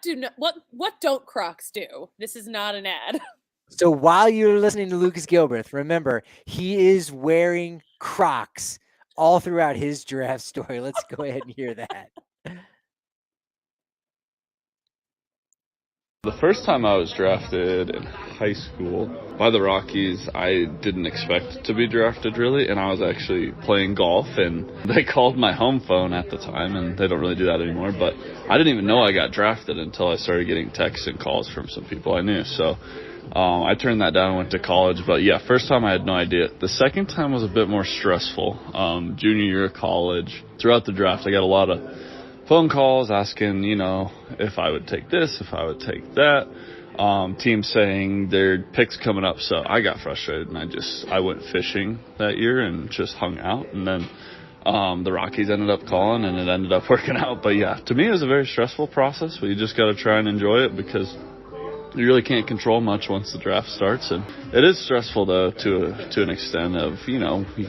don't Crocs do? This is not an ad. So while you're listening to Lucas Gilbert, remember, he is wearing Crocs all throughout his draft story. Let's go ahead and hear that. The first time I was drafted in high school by the Rockies, I didn't expect to be drafted really, and I was actually playing golf, and they called my home phone at the time, and they don't really do that anymore, but I didn't even know I got drafted until I started getting texts and calls from some people I knew. So I turned that down and went to college. But yeah, first time I had no idea. The second time was a bit more stressful. Junior year of college, throughout the draft, I got a lot of phone calls asking, if I would take this, if I would take that. Teams saying their picks coming up. So I got frustrated, and I went fishing that year and just hung out. And then the Rockies ended up calling, and it ended up working out. But yeah, to me, it was a very stressful process, but you just got to try and enjoy it, because you really can't control much once the draft starts. And it is stressful, though, to an extent of,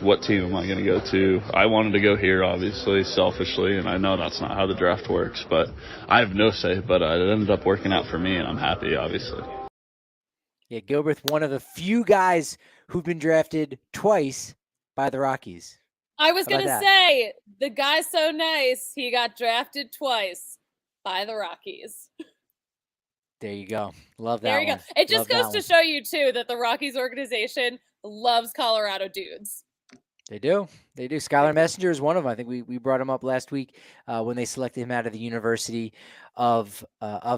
what team am I going to go to? I wanted to go here, obviously, selfishly, and I know that's not how the draft works, but I have no say, but it ended up working out for me, and I'm happy, obviously. Yeah, Gilbreth, one of the few guys who've been drafted twice by the Rockies. I was going to say, the guy's so nice, he got drafted twice by the Rockies. There you go. Love that. There you go. It just goes to show you, too, that the Rockies organization loves Colorado dudes. They do. They do. Skylar Messenger is one of them. I think we brought him up last week when they selected him out of the University of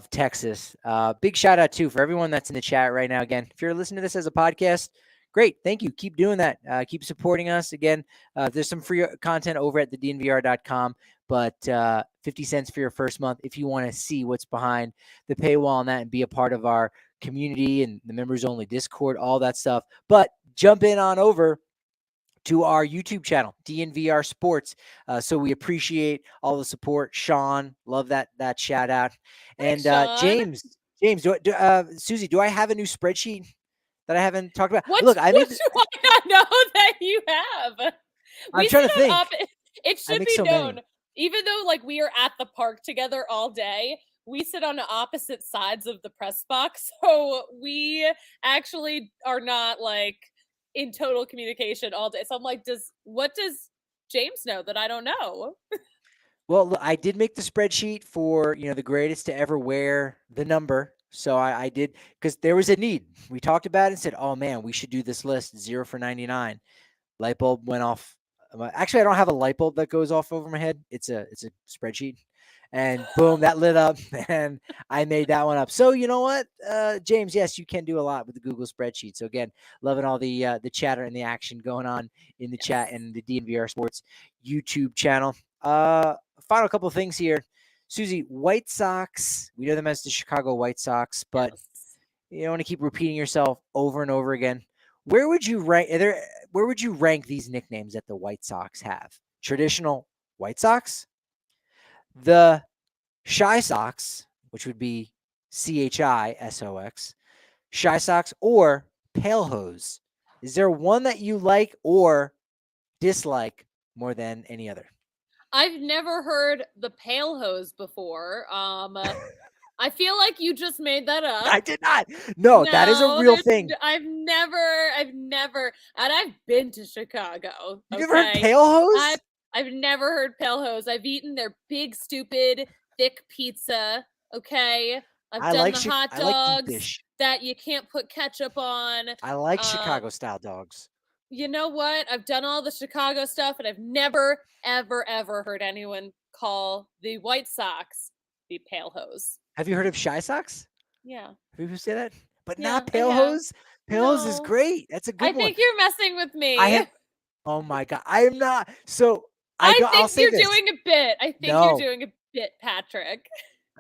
Texas. Big shout out, too, for everyone that's in the chat right now. Again, if you're listening to this as a podcast, great. Thank you. Keep doing that. Keep supporting us. Again, there's some free content over at thednvr.com, but 50 cents for your first month if you want to see what's behind the paywall on that and be a part of our community and the members-only Discord, all that stuff. But jump in on over to our YouTube channel, DNVR Sports. So we appreciate all the support. Sean, love that shout out. And James, Susie, do I have a new spreadsheet that I haven't talked about? Look, I do I not know that you have? I'm trying to think. It should be known, even though we are at the park together all day, we sit on the opposite sides of the press box. So we actually are not in total communication all day. So I'm like, what does James know that I don't know? Well, look, I did make the spreadsheet for, the greatest to ever wear the number. So I did, because there was a need. We talked about it and said, oh man, we should do this list 0 for 99. Light bulb went off. Actually, I don't have a light bulb that goes off over my head. It's a spreadsheet. And boom, that lit up, and I made that one up. So you know what, James? Yes, you can do a lot with the Google spreadsheet. So again, loving all the chatter and the action going on in the chat and the DNVR Sports YouTube channel. Final couple of things here, Susie. White Sox. We know them as the Chicago White Sox, but you don't want to keep repeating yourself over and over again. Where would you rank? Where would you rank these nicknames that the White Sox have? Traditional White Sox, the Shy Sox, which would be CHISOX, Shy Sox, or Pale Hose? Is there one that you like or dislike more than any other? I've never heard the Pale Hose before. I feel like you just made that up. I did not. No, that is a real thing. I've never, and I've been to Chicago. You've never heard Pale Hose? I've never heard Pale Hose. I've eaten their big, stupid, thick pizza. Okay. I've done the hot dogs that you can't put ketchup on. I like Chicago style dogs. You know what? I've done all the Chicago stuff, and I've never, ever, ever heard anyone call the White Sox the Pale Hose. Have you heard of Shy Sox? Yeah. Have people say that? But not Pale Hose? Pale Hose is great. That's a good one. I think you're messing with me. Oh my God. I am not. So I think you're doing a bit. I think you're doing a bit, Patrick.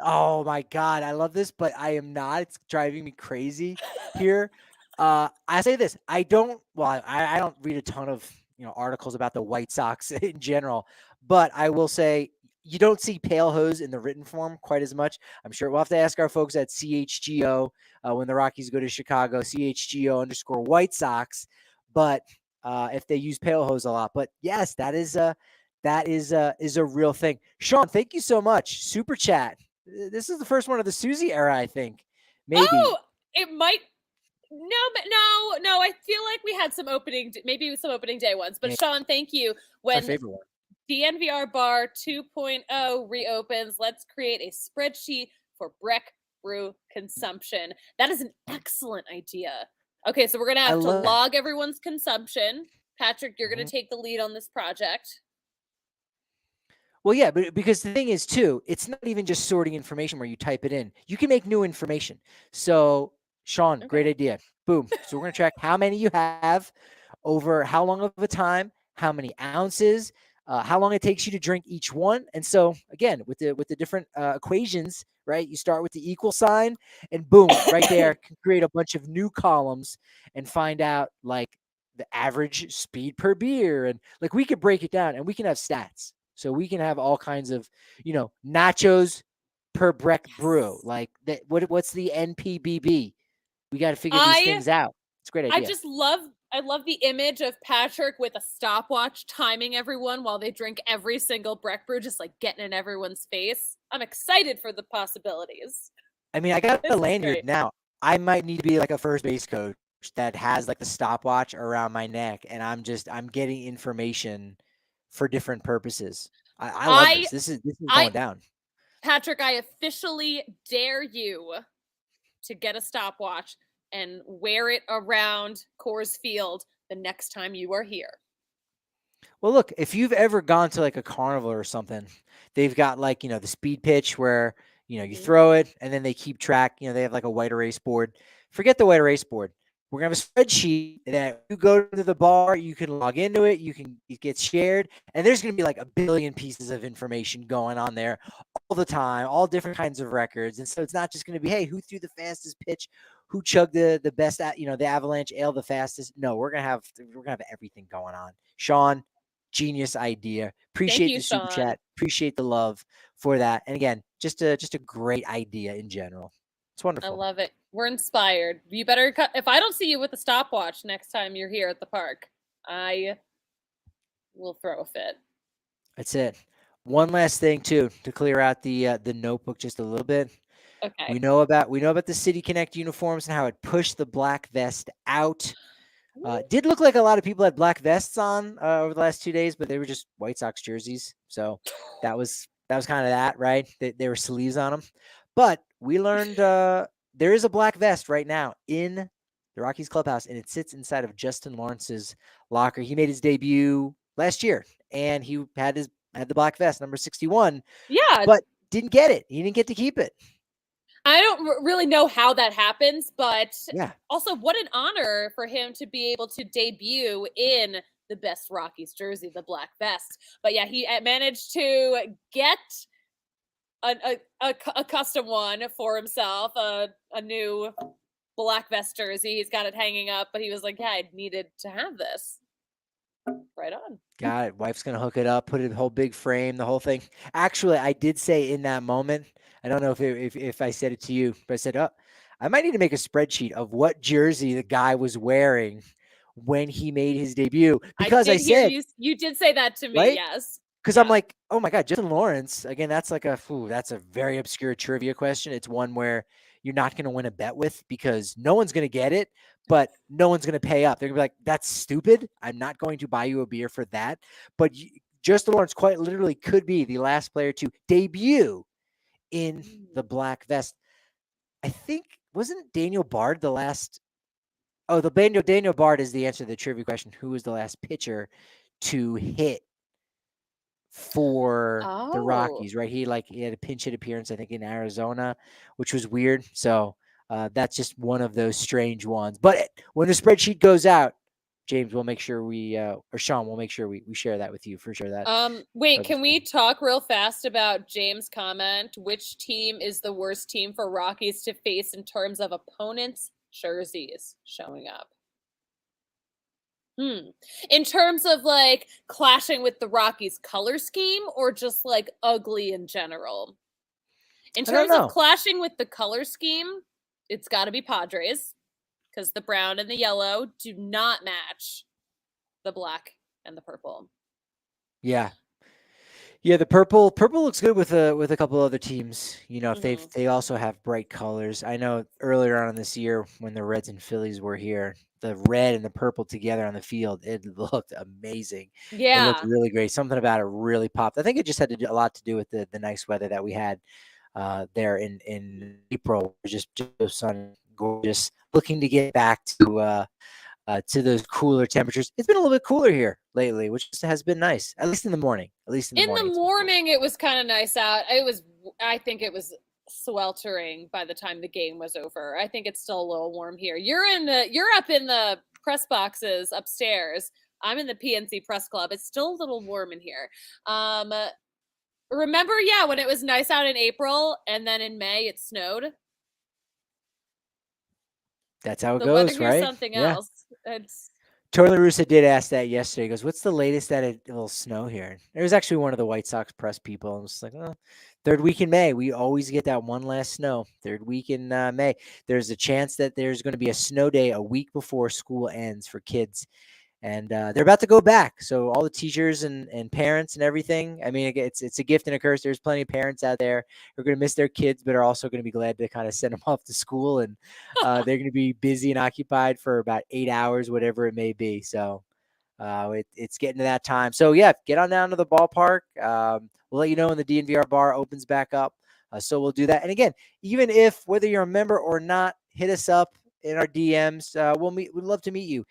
Oh my God. I love this, but I am not. It's driving me crazy here. I say this. I don't read a ton of articles about the White Sox in general, but I will say you don't see Pale Hose in the written form quite as much. I'm sure we'll have to ask our folks at CHGO when the Rockies go to Chicago, CHGO_White Sox. But if they use Pale Hose a lot, but yes, that is a real thing. Sean, thank you so much. Super chat. This is the first one of the Susie era, I think. Maybe. Oh, it might. No. I feel like we had some opening day ones. But Sean, thank you. My favorite one. DNVR Bar 2.0 reopens, let's create a spreadsheet for Breck Brew consumption. That is an excellent idea. Okay, so we're going to have to log everyone's consumption. Patrick, you're going to take the lead on this project. Well, yeah, but because the thing is, too, it's not even just sorting information where you type it in. You can make new information. So, Sean, great idea. Boom. So we're going to track how many you have over how long of a time, how many ounces, how long it takes you to drink each one. And so, again, with the different equations, right, you start with the equal sign and boom, right there, can create a bunch of new columns and find out, like, the average speed per beer. And, like, we could break it down and we can have stats. So we can have all kinds of, nachos per Breck brew. Yes. Like that. What's the NPBB? We got to figure these things out. It's a great idea. I love the image of Patrick with a stopwatch timing everyone while they drink every single Breck brew, just like getting in everyone's face. I'm excited for the possibilities. I mean, I got This a is lanyard great. now. I might need to be like a first base coach that has like the stopwatch around my neck, and I'm getting information for different purposes. I love I this. This is I going down. Patrick, I officially dare you to get a stopwatch and wear it around Coors Field the next time you are here. Well, look, if you've ever gone to like a carnival or something, they've got like, the speed pitch where, you throw it and then they keep track. They have like a white erase board. Forget the white erase board. We're going to have a spreadsheet that you go to the bar, you can log into it, it gets shared, and there's going to be like a billion pieces of information going on there all the time, all different kinds of records. And so it's not just going to be, hey, who threw the fastest pitch, who chugged the best, the Avalanche ale the fastest. No, we're going to have everything going on. Sean, genius idea. Thank Appreciate you, the super Sean. chat. Appreciate the love for that. And again, just a great idea in general. It's wonderful. I love it. We're inspired. You better if I don't see you with a stopwatch next time you're here at the park, I will throw a fit. That's it. One last thing too, to clear out the notebook just a little bit. Okay. We know about the City Connect uniforms and how it pushed the black vest out. Did look like a lot of people had black vests on over the last 2 days, but they were just White Sox jerseys. So that was kind of that, right? They were sleeves on them. But we learned there is a black vest right now in the Rockies clubhouse, and it sits inside of Justin Lawrence's locker. He made his debut last year, and he had the black vest, number 61. Yeah, but didn't get it. He didn't get to keep it. I don't really know how that happens, but yeah. Also what an honor for him to be able to debut in the best Rockies jersey, the black vest. But yeah, he managed to get a custom one for himself, a new black vest jersey. He's got it hanging up, but he was like, yeah, I needed to have this. Right on. Got it. Wife's going to hook it up, put it in the whole big frame, the whole thing. Actually, I did say in that moment, I don't know if I said it to you, but I said, I might need to make a spreadsheet of what jersey the guy was wearing when he made his debut. Because I said, you did say that to me, right? yes. Because I'm like, oh my God, Justin Lawrence. Again, that's a very obscure trivia question. It's one where you're not going to win a bet with because no one's going to get it, but no one's going to pay up. They're going to be like, that's stupid. I'm not going to buy you a beer for that. But Justin Lawrence quite literally could be the last player to debut in the black vest. I think, wasn't Daniel Bard the last? Oh, Daniel Bard is the answer to the trivia question. Who was the last pitcher to hit for the Rockies, right? He had a pinch hit appearance, I think, in Arizona, which was weird. So that's just one of those strange ones. But when the spreadsheet goes out, James, we'll make sure or Sean, we'll make sure we share that with you for sure. Wait, can we talk real fast about James' comment? Which team is the worst team for Rockies to face in terms of opponents' jerseys showing up? In terms of like clashing with the Rockies color scheme or just like ugly in general? In terms of clashing with the color scheme, it's got to be Padres because the brown and the yellow do not match the black and the purple. Yeah. Yeah, the purple looks good with a couple other teams. If they also have bright colors. I know earlier on in this year when the Reds and Phillies were here, the red and the purple together on the field, it looked amazing. Yeah, it looked really great. Something about it really popped. I think it just had a lot to do with the nice weather that we had there in April. Just sunny, gorgeous. Looking to get back to those cooler temperatures. It's been a little bit cooler here lately, which has been nice, at least in the morning. In the morning, it was kind of nice out. I think it was sweltering by the time the game was over. I think it's still a little warm here. You're up in the press boxes upstairs. I'm in the PNC Press Club. It's still a little warm in here. Remember, when it was nice out in April and then in May it snowed? That's how it goes, right? Something else. Tony La Russa did ask that yesterday. He goes, what's the latest that it will snow here? It was actually one of the White Sox press people. I was like, Third week in May, we always get that one last snow. Third week in May, there's a chance that there's going to be a snow day a week before school ends for kids, and they're about to go back. So all the teachers and parents and everything. I mean, it's a gift and a curse. There's plenty of parents out there who are going to miss their kids, but are also going to be glad to kind of send them off to school, and they're going to be busy and occupied for about 8 hours, whatever it may be. So it's getting to that time. So yeah, get on down to the ballpark. We'll let you know when the DNVR bar opens back up. So we'll do that. And again, even if whether you're a member or not, hit us up in our DMs. We'd love to meet you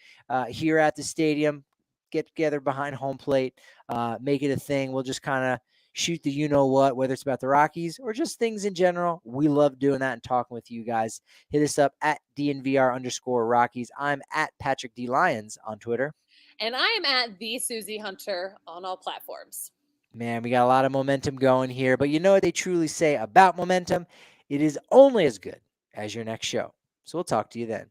here at the stadium. Get together behind home plate. Make it a thing. We'll just kind of shoot the what, whether it's about the Rockies or just things in general. We love doing that and talking with you guys. Hit us up at DNVR_Rockies. I'm at Patrick D. Lyons on Twitter. And I am at the Susie Hunter on all platforms. Man, we got a lot of momentum going here, but you know what they truly say about momentum? It is only as good as your next show. So we'll talk to you then.